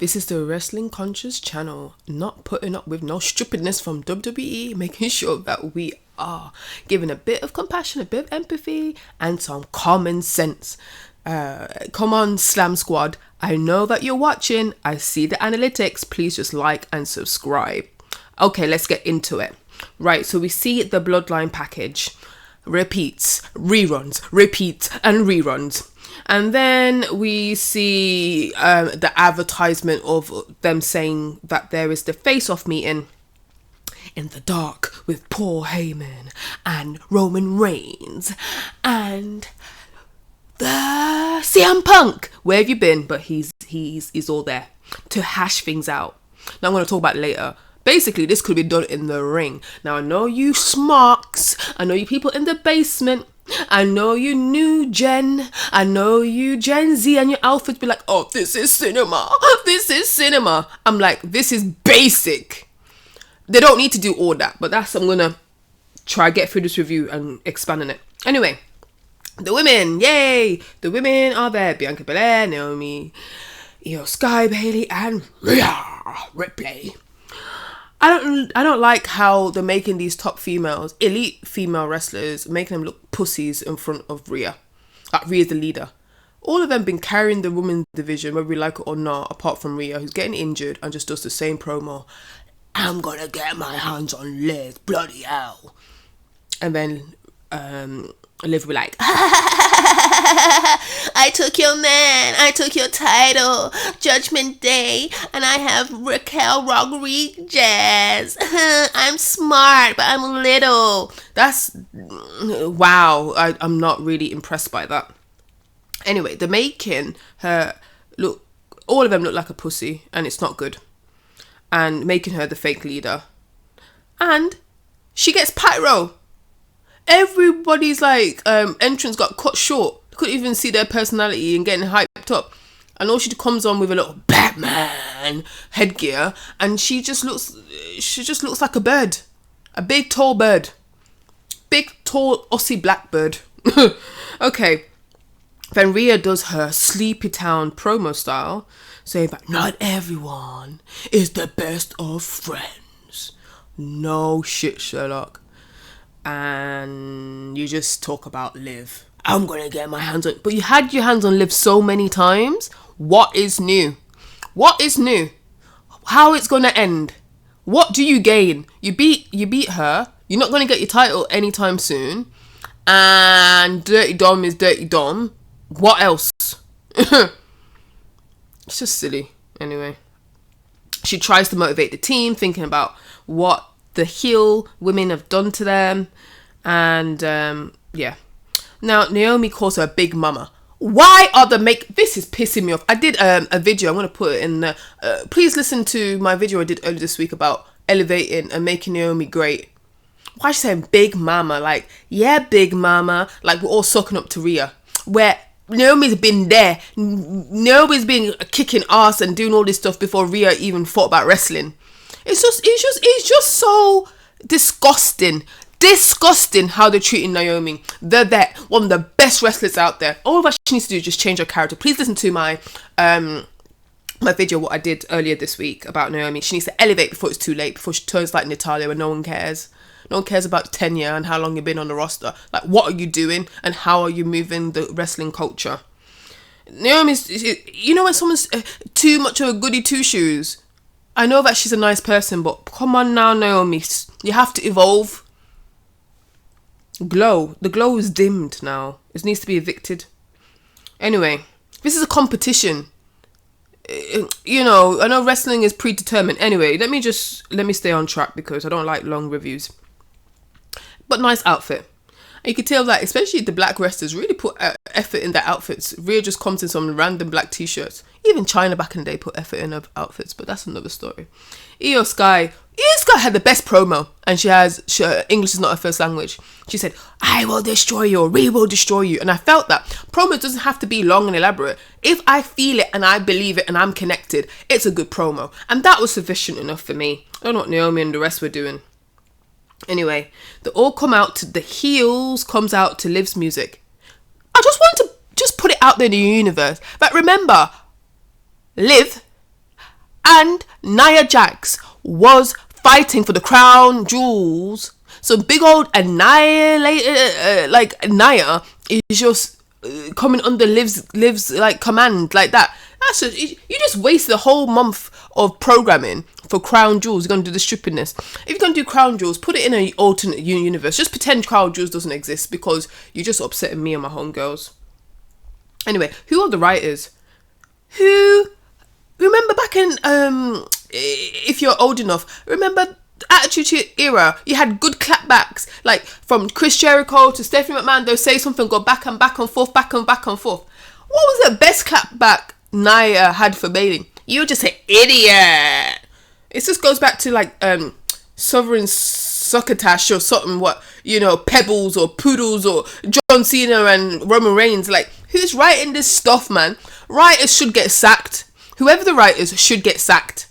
This is the Wrestling Conscious channel, not putting up with no stupidness from WWE, making sure that we are giving a bit of compassion, a bit of empathy, and some common sense. Come on, Slam Squad. I know that you're watching. I see the analytics. Please just like and subscribe. Okay, let's get into it. Right, so we see the Bloodline package. Repeats, reruns, repeats, and reruns. And then we see the advertisement of them saying that there is the face-off meeting in the dark with Paul Heyman and Roman Reigns and the CM Punk. Where have you been? But he's all there to hash things out. Now I'm going to talk about it later. Basically, this could be done in the ring. Now, I know you smarks. I know you people in the basement. I know you new Gen. I know you Gen Z and your outfits be like, oh, this is cinema. This is cinema. I'm like, this is basic. They don't need to do all that. But I'm going to try get through this review and expand on it. Anyway, the women. Yay. The women are there. Bianca Belair, Naomi, Io Sky, Bayley, and Rhea Ripley. I don't like how they're making these top females, elite female wrestlers, making them look pussies in front of Rhea. Like, Rhea's the leader. All of them been carrying the women's division, whether we like it or not, apart from Rhea, who's getting injured and just does the same promo. I'm gonna get my hands on Liz, bloody hell. And then Liv will be like, I took your man, I took your title, Judgment Day, and I have Raquel Rodriguez. I'm smart, but I'm little. That's, wow, I'm not really impressed by that. Anyway, they're making her look, all of them look like a pussy, and it's not good. And making her the fake leader. And she gets pyro. Everybody's like entrance got cut short. Couldn't even see their personality and getting hyped up. And all she comes on with a little Batman headgear, and she just looks like a bird, a big tall bird, big tall Aussie blackbird. Okay, then Rhea does her Sleepy Town promo style, saying that not everyone is the best of friends. No shit, Sherlock. And you just talk about Liv. I'm gonna get my hands on, but you had your hands on Liv so many times. What is new? What is new? How it's gonna end? What do you gain? You beat her. You're not gonna get your title anytime soon. And Dirty Dom is Dirty Dom. What else? It's just silly. Anyway, she tries to motivate the team, thinking about what the heel women have done to them. And yeah, now Naomi calls her big mama. Why are this is pissing me off. I did a video, I'm going to put it in please listen to my video I did earlier this week about elevating and making Naomi great. Why is she saying big mama? Like, yeah, big mama, like we're all sucking up to Rhea, where Naomi's been there. Naomi's been kicking ass and doing all this stuff before Rhea even thought about wrestling. It's just so disgusting how they're treating Naomi. They're there, one of the best wrestlers out there. All that she needs to do is just change her character. Please listen to my video, what I did earlier this week about Naomi. She needs to elevate before it's too late, before she turns like Natalia and no one cares. No one cares about tenure and how long you've been on the roster. Like, what are you doing and how are you moving the wrestling culture? Naomi's, you know when someone's too much of a goody two-shoes? I know that she's a nice person, but come on now, Naomi. You have to evolve. Glow. The glow is dimmed now. It needs to be evicted. Anyway, this is a competition. You know, I know wrestling is predetermined. Anyway, let me stay on track because I don't like long reviews. But nice outfit. And you can tell that, especially the black wrestlers, really put effort in their outfits. Rhea just comes in some random black t-shirts. Even China back in the day put effort in her outfits, but that's another story. Io Sky had the best promo, and English is not her first language. She said, I will destroy you, or we will destroy you. And I felt that. Promo doesn't have to be long and elaborate. If I feel it and I believe it and I'm connected, it's a good promo. And that was sufficient enough for me. I don't know what Naomi and the rest were doing. Anyway, they all come out to the heels, comes out to Liv's music. I just want to put it out there in the universe. But remember, Liv and Nia Jax was fighting for the crown jewels. So big old annihilated, like Nia is just coming under Liv's like command like that. That's just, you just wasted a whole month of programming for crown jewels. You're gonna do the stupidness. If you're gonna do crown jewels, put it in an alternate universe. Just pretend crown jewels doesn't exist, because you're just upsetting me and my homegirls. Anyway, who are the writers? Who remember back in if you're old enough, remember Attitude Era, you had good clapbacks, like from Chris Jericho to Stephanie McMahon. They'll say something, go back and forth. What was the best clapback Nia had for Bayley? You're just an idiot. It just goes back to like Sovereign Succotash or something, Pebbles or Poodles or John Cena and Roman Reigns. Like, who's writing this stuff, man? Writers should get sacked. Whoever the writers should get sacked.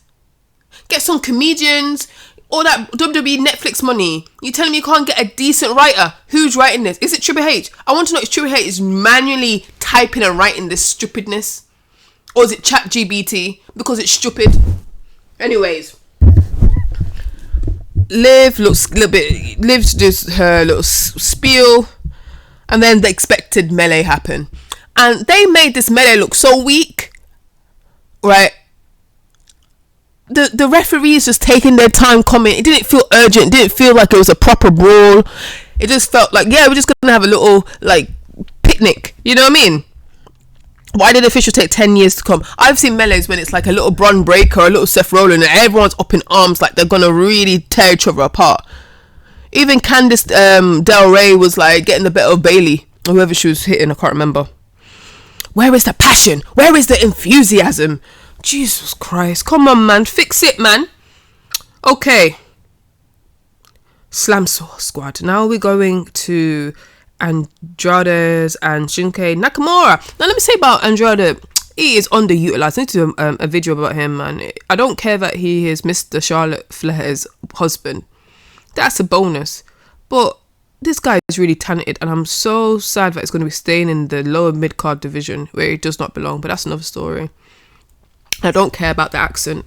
Get some comedians, all that WWE Netflix money. You telling me you can't get a decent writer? Who's writing this? Is it Triple H? I want to know if Triple H is manually typing and writing this stupidness. Or is it ChatGPT? Because it's stupid. Anyways. Liv looks a little bit... Liv's just her little spiel. And then the expected melee happened. And they made this melee look so weak. Right? The referees just taking their time coming. It didn't feel urgent. It didn't feel like it was a proper brawl. It just felt like, yeah, we're just going to have a little, like, picnic. You know what I mean? Why did the officials take 10 years to come? I've seen melees when it's like a little Bron Breakker or a little Seth Rollins and everyone's up in arms like they're going to really tear each other apart. Even Candice Del Rey was like getting the better of Bayley. Or whoever she was hitting, I can't remember. Where is the passion? Where is the enthusiasm? Jesus Christ. Come on, man. Fix it, man. Okay. Slam Squad. Now we're going to Andrade and Shinsuke Nakamura. Now, let me say about Andrade. He is underutilized. I need to do a video about him, man. I don't care that he is Mr. Charlotte Flair's husband. That's a bonus. But this guy is really talented, and I'm so sad that he's going to be staying in the lower mid-card division where he does not belong. But that's another story. I don't care about the accent.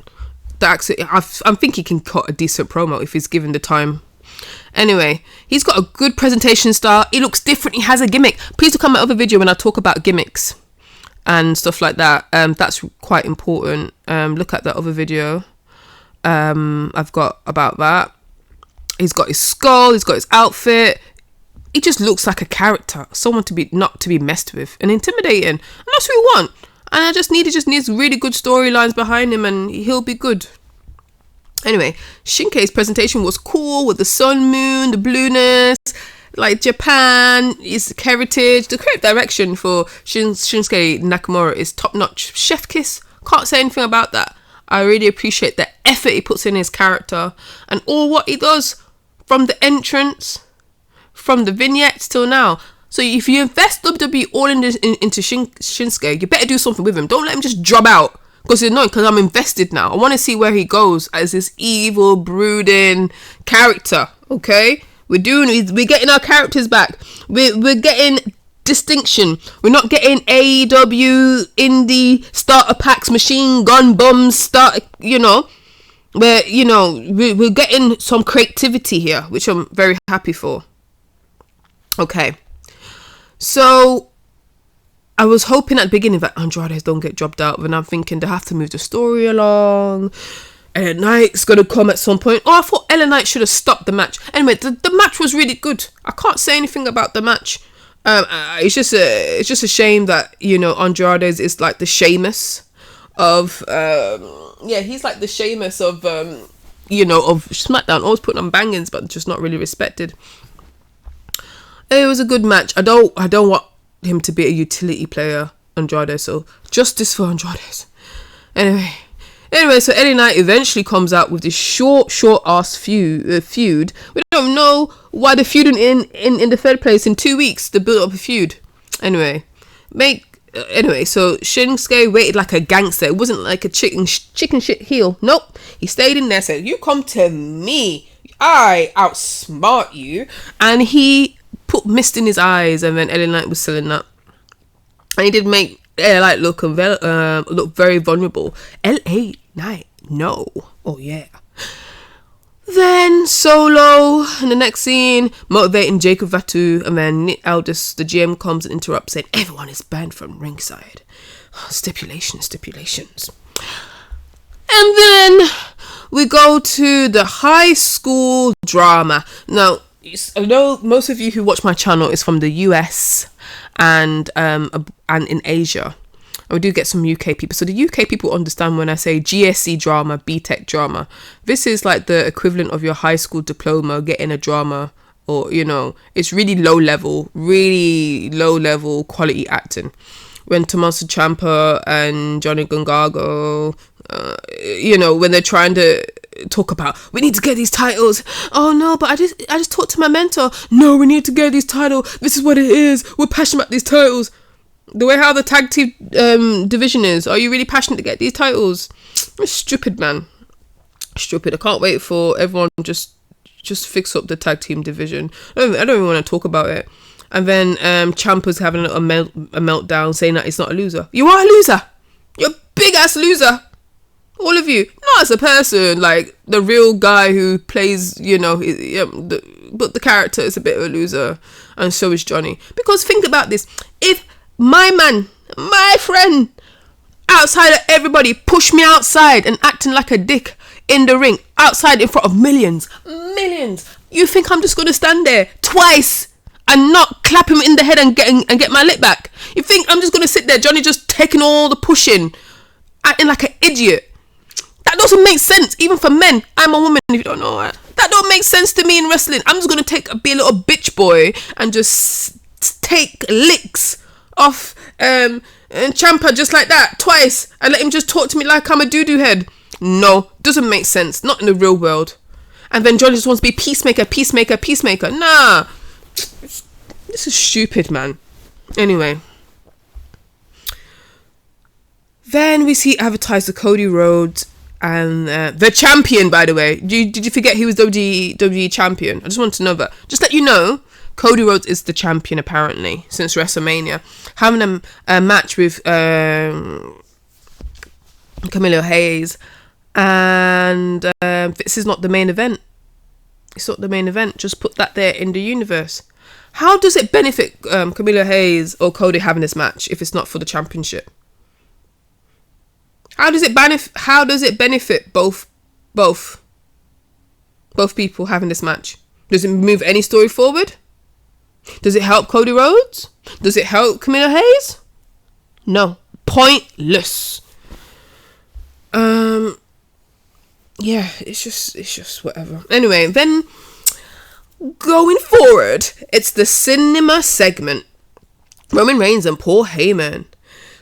I think he can cut a decent promo if he's given the time. Anyway, he's got a good presentation style. He looks different. He has a gimmick. Please look at my other video when I talk about gimmicks and stuff like that. That's quite important. Look at that other video I've got about that. He's got his skull. He's got his outfit. He just looks like a character, someone not to be messed with and intimidating. And that's what we want. And he just needs really good storylines behind him, and he'll be good. Anyway, Shinsuke's presentation was cool with the sun, moon, the blueness, like Japan, his heritage. The creative direction for Shinsuke Nakamura is top notch. Chef kiss. Can't say anything about that. I really appreciate the effort he puts in his character and all what he does, from the entrance, from the vignettes till now. So if you invest WWE all into Shinsuke, you better do something with him. Don't let him just drop out. Because it's annoying, because I'm invested now. I want to see where he goes as this evil, brooding character. Okay? We're getting our characters back. We're getting distinction. We're not getting AEW, indie, starter packs, machine gun bums, we're getting some creativity here, which I'm very happy for. Okay. So I was hoping at the beginning that Andrade don't get dropped out, and I'm thinking they have to move the story along. LA Knight's gonna come at some point. Oh, I thought LA Knight should have stopped the match. Anyway, the match was really good. I can't say anything about the match. It's just a shame that Andrade is like the Sheamus of he's like the Sheamus of of SmackDown, always putting on bangings but just not really respected. It was a good match. I don't want him to be a utility player, Andrade, so justice for Andrade. Anyway, so LA Knight eventually comes out with this short ass feud. We don't know why they're feuding in the third place in 2 weeks to build up a feud. Anyway, so Shinsuke waited like a gangster. It wasn't like a chicken shit heel. Nope, he stayed in there, said, "You come to me, I outsmart you," and he put mist in his eyes, and then LA Knight was selling that, and he did make LA Knight look very vulnerable. LA Knight No. Oh, yeah. Then Solo, in the next scene, motivating Jacob Vatu, and then Nick Aldis, the GM, comes and interrupts, saying everyone is banned from ringside. Stipulations. And then we go to the high school drama. Now, I know most of you who watch my channel is from the US and in Asia. We do get some UK people. So the UK people understand when I say GSC drama, BTEC drama. This is like the equivalent of your high school diploma, getting a drama, or, you know, it's really low level quality acting. When Tommaso Ciampa and Johnny Gonzaga, you know, when they're trying to talk about, we need to get these titles. Oh no, but I just talked to my mentor. No, we need to get these titles. This is what it is. We're passionate about these titles. The way how the tag team division is. Are you really passionate to get these titles? It's stupid, man. Stupid. I can't wait for everyone just fix up the tag team division. I don't even want to talk about it. And then Ciampa's having a meltdown, saying that he's not a loser. You are a loser. You're a big ass loser. All of you. Not as a person, like the real guy who plays, you know, but the character is a bit of a loser, and so is Johnny. Because think about this: if my man, my friend, outside of everybody, pushed me outside and acting like a dick in the ring, outside in front of millions, you think I'm just gonna stand there twice and not clap him in the head and get my lip back? You think I'm just gonna sit there, Johnny just taking all the pushing, acting like an idiot? That doesn't make sense, even for men. I'm a woman, if you don't know that. That don't make sense to me in wrestling. I'm just gonna be a little bitch boy and just take licks off and Ciampa just like that twice and let him just talk to me like I'm a doo-doo head. No, doesn't make sense. Not in the real world. And then Johnny just wants to be peacemaker. Nah, this is stupid, man. Anyway, then we see advertised the Cody Rhodes and the champion, by the way. Did you forget he was WWE champion? I just want to know that. Just let you know, Cody Rhodes is the champion apparently since WrestleMania, having a match with Camilo Hayes, and this is not the main event. It's not the main event. Just put that there in the universe. How does it benefit Camilo Hayes or Cody having this match if it's not for the championship? How does it benefit both people having this match? Does it move any story forward? Does it help Cody Rhodes? Does it help Camilo Hayes? No. Pointless. Yeah, it's just whatever. Anyway, then going forward, it's the cinema segment. Roman Reigns and Paul Heyman.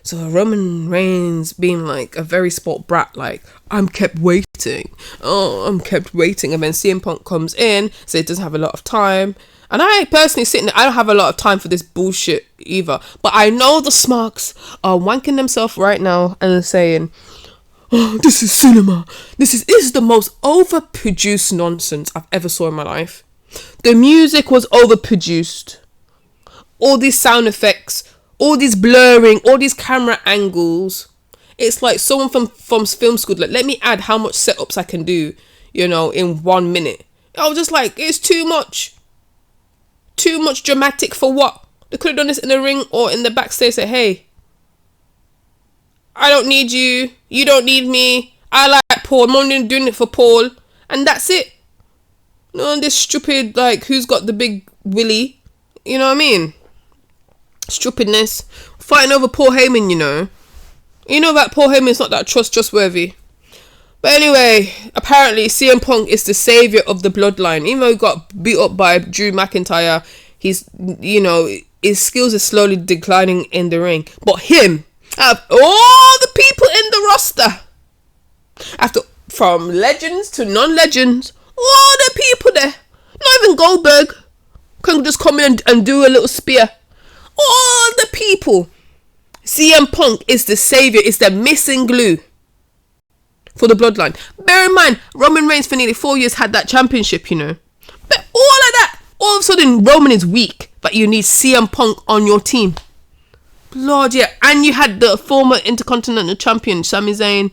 So Roman Reigns being like a very sport brat, like, I'm kept waiting. And then CM Punk comes in, so he doesn't have a lot of time. And I personally I don't have a lot of time for this bullshit either. But I know the smarks are wanking themselves right now and saying, oh, this is cinema. This is the most overproduced nonsense I've ever saw in my life. The music was overproduced. All these sound effects, all this blurring, all these camera angles. It's like someone from film school, like, let me add how much setups I can do, you know, in 1 minute. I was just like, it's too much. Too much dramatic for what? They could have done this in the ring or in the backstage. Say, hey, I don't need you. You don't need me. I like Paul. I'm only doing it for Paul. And that's it. No, this stupid, like, who's got the big willy? You know what I mean? Stupidness. Fighting over Paul Heyman, you know. You know that Paul Heyman's not that trustworthy. But anyway, apparently CM Punk is the saviour of the bloodline. Even though he got beat up by Drew McIntyre, he's, you know, his skills are slowly declining in the ring. But him, out of all the people in the roster, from legends to non-legends, all the people there, not even Goldberg can just come in and do a little spear. All the people, CM Punk is the saviour, is the missing glue for the bloodline. Bear in mind, Roman Reigns for nearly 4 years had that championship, you know. But all of that, all of a sudden Roman is weak, but you need CM Punk on your team. Lord, yeah. And you had the former Intercontinental Champion, Sami Zayn,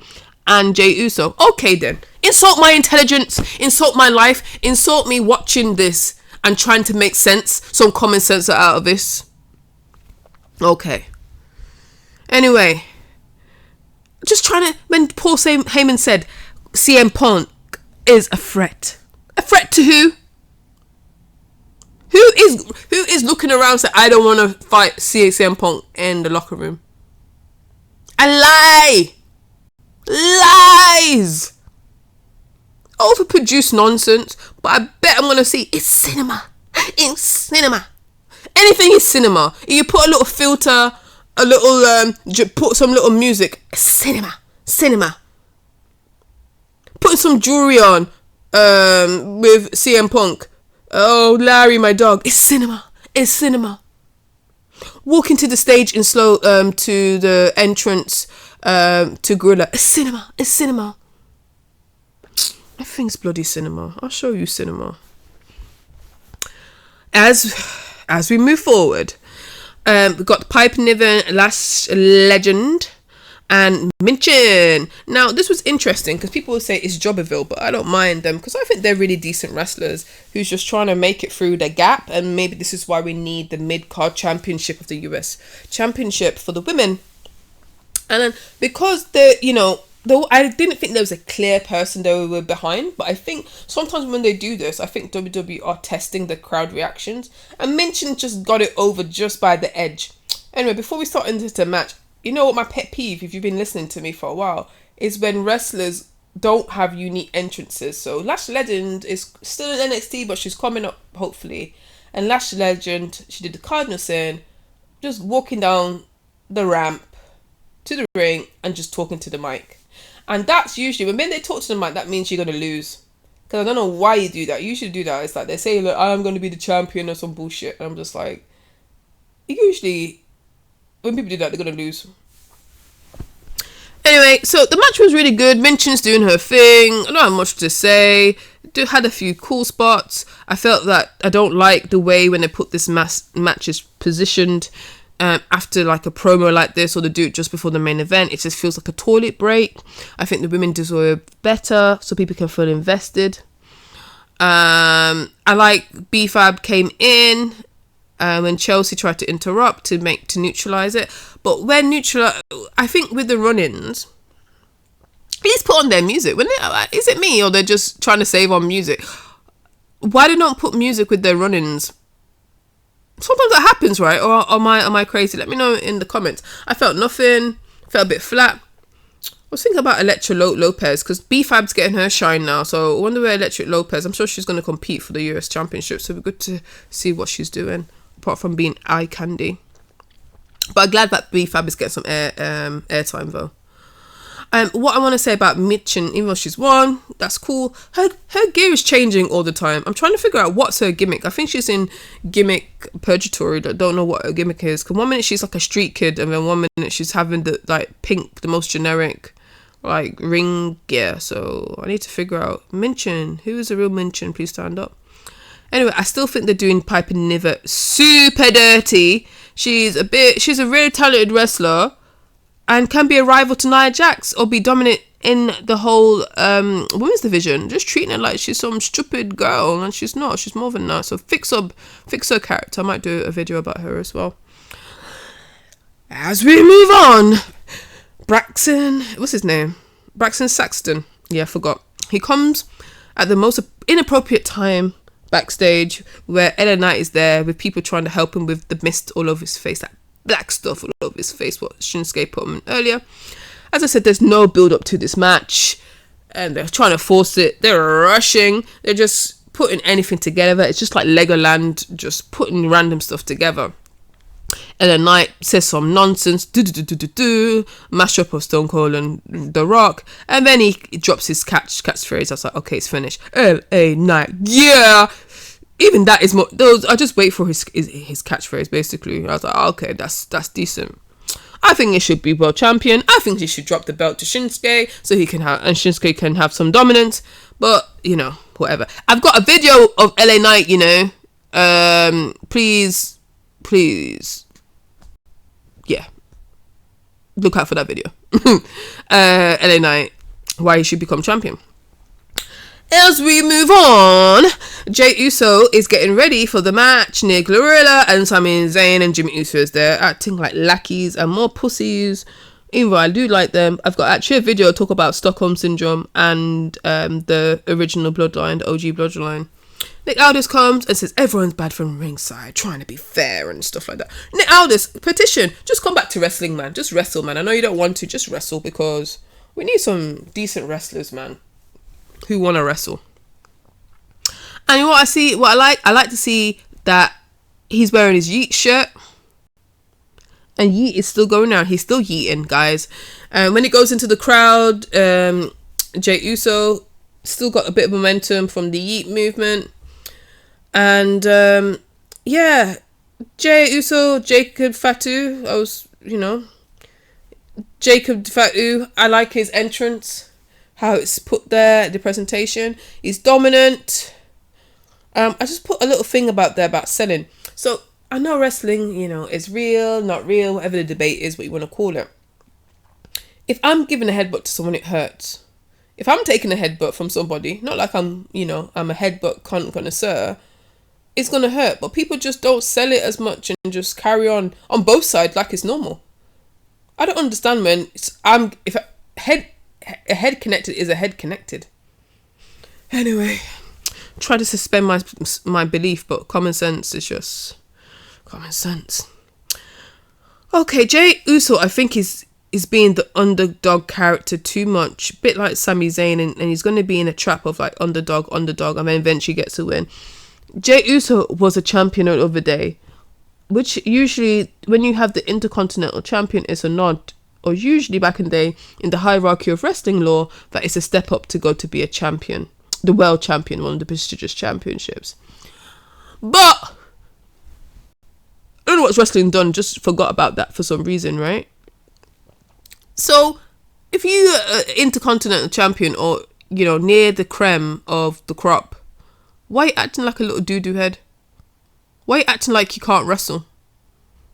and Jey Uso. Okay then. Insult my intelligence, insult my life, insult me watching this and trying to make sense, some common sense out of this. Okay. Anyway, just trying to, when Paul Heyman said CM Punk is a threat. A threat to who? Who is looking around saying, I don't want to fight CM Punk in the locker room? A lie! Lies! Overproduced nonsense, but I bet I'm going to see it's cinema. It's cinema. Anything is cinema. If you put a little filter, a little, put some little music, cinema. Cinema. Put some jewelry on, with CM Punk. Oh, Larry, my dog. It's cinema. It's cinema. Walking to the stage in slow, to the entrance, to Gorilla. It's cinema. It's cinema. Everything's bloody cinema. I'll show you cinema. As we move forward, we've got Pipe Niven, Lash Legend, and Minchin. Now, this was interesting because people will say it's Jobberville, but I don't mind them because I think they're really decent wrestlers who's just trying to make it through the gap, and maybe this is why we need the mid-card championship of the US Championship for the women. And then because I didn't think there was a clear person they were behind, but I think sometimes when they do this, I think WWE are testing the crowd reactions, and Minchin just got it over just by the edge. Anyway, before we start into the match, you know what my pet peeve, if you've been listening to me for a while, is when wrestlers don't have unique entrances. So Lash Legend is still in NXT, but she's coming up, hopefully. And Lash Legend, she did the Cardinal Sin, just walking down the ramp to the ring and just talking to the mic. And that's usually, when they talk to the mic, that means you're going to lose. Because I don't know why you do that. You should do that. It's like they say, look, I'm going to be the champion or some bullshit. And I'm just like, usually, when people do that, they're going to lose. Anyway, so the match was really good. Minchin's doing her thing. I don't have much to say. Had a few cool spots. I felt that I don't like the way when they put this match is positioned. After like a promo like this, or they do it just before the main event, it just feels like a toilet break. I think the women deserve better so people can feel invested. I like B-Fab came in when Chelsea tried to interrupt to neutralize it, but when I think with the run-ins, please put on their music. Is it me or they're just trying to save on music? Why they don't put music with their run-ins? Sometimes that happens, right? Or am I crazy? Let me know in the comments. I felt nothing. Felt a bit flat. I was thinking about Elektra Lopez because B-Fab's getting her shine now. So I wonder where Elektra Lopez, I'm sure she's going to compete for the US Championship. So it'll be good to see what she's doing, apart from being eye candy. But I'm glad that B-Fab is getting some airtime though. What I want to say about Minchin, even though she's won, that's cool. Her gear is changing all the time. I'm trying to figure out what's her gimmick. I think she's in gimmick purgatory. I don't know what her gimmick is. Because 1 minute she's like a street kid, and then 1 minute she's having the like pink, the most generic like ring gear. So I need to figure out Minchin. Who is the real Minchin? Please stand up. Anyway, I still think they're doing Piper Niven super dirty. She's a really talented wrestler. And can be a rival to Nia Jax or be dominant in the whole women's division. Just treating her like she's some stupid girl, and she's not. She's more than that. So fix her character. I might do a video about her as well. As we move on, Braxton, what's his name? Braxton Saxton. Yeah, I forgot. He comes at the most inappropriate time backstage where LA Knight is there with people trying to help him with the mist all over his face. That black stuff all over his face, what Shinsuke put him in earlier. As I said, there's no build up to this match, and they're trying to force it. They're rushing. They're just putting anything together. It's just like Legoland, just putting random stuff together. And then Knight says some nonsense, mashup of Stone Cold and The Rock, and then he drops his catchphrase. I was like, okay, it's finished. LA Knight, yeah. Even that is more. I just wait for his catchphrase. Basically, I was like, oh, okay, that's decent. I think he should be world champion. I think he should drop the belt to Shinsuke so he can have, and Shinsuke can have some dominance. But whatever. I've got a video of LA Knight. Please, yeah, look out for that video. LA Knight why he should become champion. As we move on, Jey Uso is getting ready for the match near Glorilla, and Sami Zayn and Jimmy Uso is there acting like lackeys and more pussies. Even though I do like them, I've got actually a video talk about Stockholm Syndrome and the original Bloodline, the OG Bloodline. Nick Aldis comes and says everyone's bad from ringside, trying to be fair and stuff like that. Nick Aldis, petition, just come back to wrestling, man. Just wrestle, man. I know you don't want to, just wrestle, because we need some decent wrestlers, man, who want to wrestle. And what I like to see that he's wearing his Yeet shirt, and Yeet is still going out. He's still yeeting, guys. And when it goes into the crowd, Jey Uso still got a bit of momentum from the Yeet movement. And Jey Uso, Jacob Fatu, Jacob Fatu, I like his entrance, how it's put there, the presentation. He's dominant. I just put a little thing about selling. So I know wrestling, is real, not real, whatever the debate is, what you want to call it. If I'm giving a headbutt to someone, it hurts. If I'm taking a headbutt from somebody, not like I'm a headbutt connoisseur, it's going to hurt. But people just don't sell it as much and just carry on both sides like it's normal. I don't understand when a head connected is a head connected. Anyway, try to suspend my belief, but common sense is just common sense. Okay, Jey Uso, I think is being the underdog character too much, bit like Sami Zayn, and he's going to be in a trap of like underdog, and then eventually gets a win. Jey Uso was a champion the other day, which usually when you have the Intercontinental Champion is a nod, or usually back in the day in the hierarchy of wrestling law, that is a step up to go to be a champion, the world champion, one of the prestigious championships. But I don't know what's wrestling done, just forgot about that for some reason, right? So if you are Intercontinental Champion, or near the creme of the crop, why are you acting like a little doo-doo head? Why are you acting like you can't wrestle?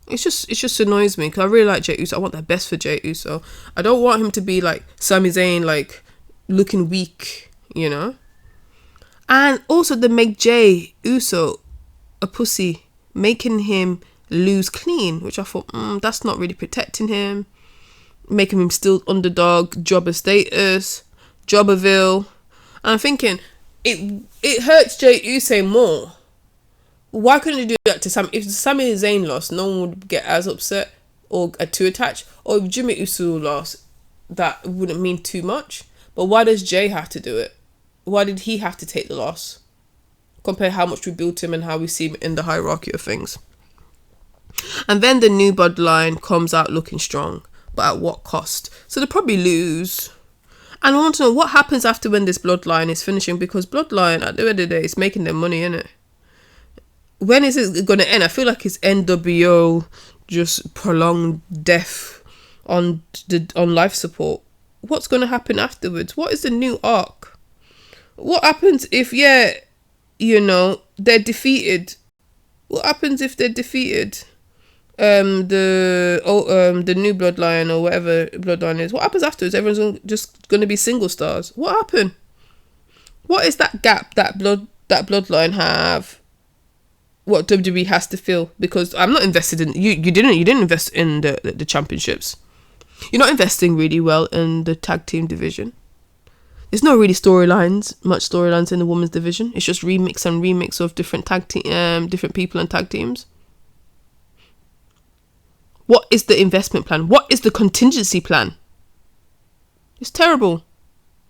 It just annoys me, because I really like Jey Uso. I want the best for Jey Uso. I don't want him to be like Sami Zayn, like looking weak, And also they make Jey Uso a pussy, making him lose clean, which I thought, that's not really protecting him, making him still underdog, jobber status, jobberville. And I'm thinking, it hurts Jey Uso more. Why couldn't you do that to Sami? If Sami Zayn lost, no one would get as upset or too attached. Or if Jimmy Uso lost, that wouldn't mean too much. But why does Jey have to do it? Why did he have to take the loss? Compare how much we built him and how we see him in the hierarchy of things. And then the new bloodline comes out looking strong, but at what cost? So they'll probably lose. And I want to know what happens after when this bloodline is finishing, because bloodline at the end of the day is making their money, innit? When is it going to end? I feel like it's NWO, just prolonged death on life support. What's going to happen afterwards? What is the new arc? What happens if they're defeated? What happens if they're defeated? The new bloodline or whatever bloodline is. What happens afterwards? Everyone's just going to be single stars. What happened? What is that gap that bloodline have? What WWE has to fill? Because I'm not invested in you. You didn't invest in the championships. You're not investing really well in the tag team division. There's no really much storylines in the women's division. It's just remix of different different people and tag teams. What is the investment plan? What is the contingency plan? It's terrible.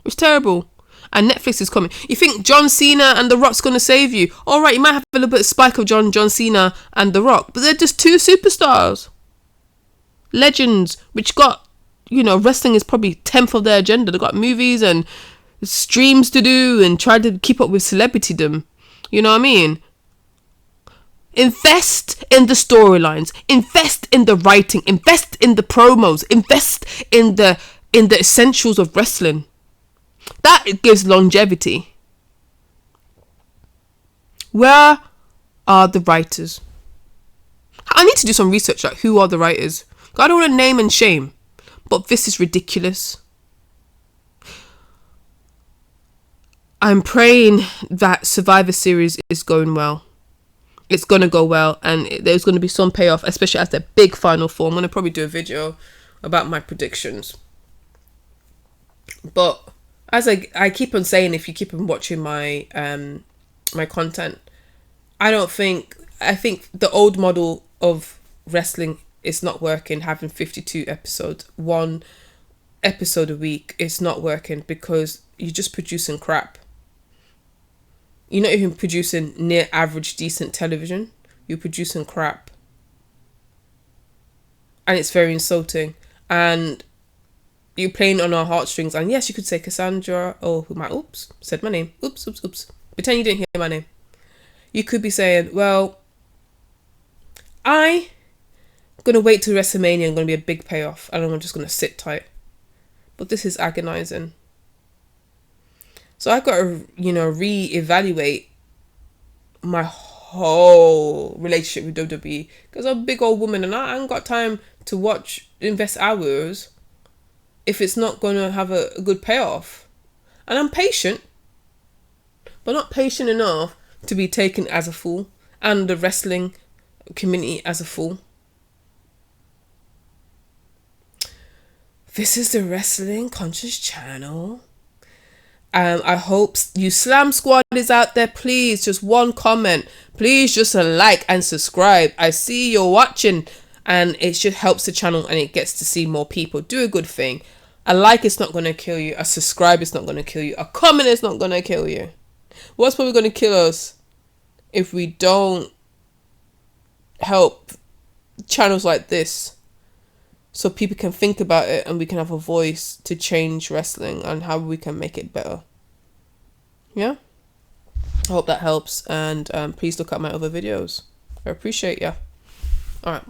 It's terrible. And Netflix is coming. You think John Cena and The Rock's going to save you? All right, you might have a little bit of spike of John Cena and The Rock, but they're just two superstars. Legends, which got, wrestling is probably 10th of their agenda. They've got movies and streams to do and try to keep up with celebritydom. You know what I mean? Invest in the storylines. Invest in the writing. Invest in the promos. Invest in the essentials of wrestling. That gives longevity. Where are the writers? I need to do some research, like who are the writers? I don't want to name and shame, but this is ridiculous. I'm praying that Survivor Series is going well. It's going to go well, and there's going to be some payoff, especially as the big final four. I'm going to probably do a video about my predictions. But as I keep on saying, if you keep on watching my my content, I think the old model of wrestling is not working. Having 52 episodes, 1 episode a week, it's not working because you're just producing crap. You're not even producing near average decent television. You're producing crap. And it's very insulting. And you're playing on our heartstrings. And yes, you could say Cassandra, or said my name. Oops. Pretend you didn't hear my name. You could be saying, well, I'm going to wait till WrestleMania and going to be a big payoff. And I'm just going to sit tight. But this is agonizing. So I've got to, reevaluate my whole relationship with WWE, because I'm a big old woman and I ain't got time to invest hours if it's not going to have a good payoff. And I'm patient, but not patient enough to be taken as a fool and the wrestling community as a fool. This is the Wrestling Conscious channel. I hope you Slam Squad is out there. Please, just one comment. Please, just a like and subscribe. I see you're watching, and it just helps the channel and it gets to see more people. Do a good thing. A like is not going to kill you. A subscribe is not going to kill you. A comment is not going to kill you. What's probably going to kill us if we don't help channels like this, so people can think about it and we can have a voice to change wrestling and how we can make it better. Yeah? I hope that helps, and please look at my other videos. I appreciate ya. Alright.